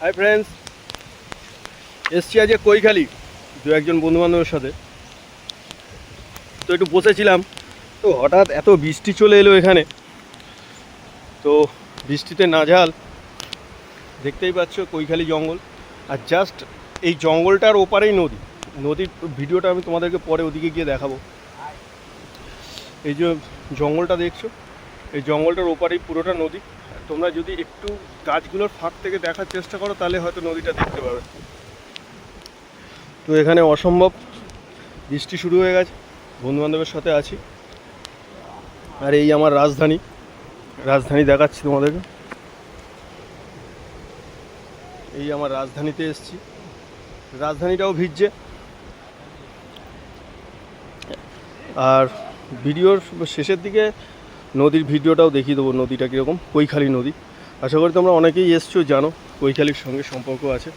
Hi friends, এসছি আজকে কৈখালি দু একজন বন্ধুবান্ধবের সাথে। তো একটু বসেছিলাম, তো হঠাৎ এত বৃষ্টি চলে এলো এখানে। তো বৃষ্টিতে নাজেহাল, দেখতেই পাচ্ছ কৈখালি জঙ্গল। আর জাস্ট এই জঙ্গলটার ওপারেই নদীর ভিডিওটা আমি তোমাদেরকে পরে ওদিকে গিয়ে দেখাবো। এই যে জঙ্গলটা দেখছো, এই জঙ্গলটার ওপারেই পুরোটা নদী। তোমরা যদি একটু গাছগুলোর ফাঁক থেকে দেখার চেষ্টা করো তাহলে হয়তো নদীটা দেখতে পাবে। তো এখানে অসম্ভব বৃষ্টি শুরু হয়ে গেছে, বন্ধুবান্ধবের সাথে আছি। আর এই আমার রাজধানী দেখাচ্ছি তোমাদেরকে। এই আমার রাজধানীতে এসেছি, রাজধানীটাও ভিজছে। আর ভিডিওর শেষের দিকে নদীর ভিডিওটাও দেখিয়ে দেবো, নদীটা কীরকম। কৈখালি নদী, আশা করি তোমরা অনেকেই এসছো, জানো কৈখালির সঙ্গে সম্পর্ক আছে।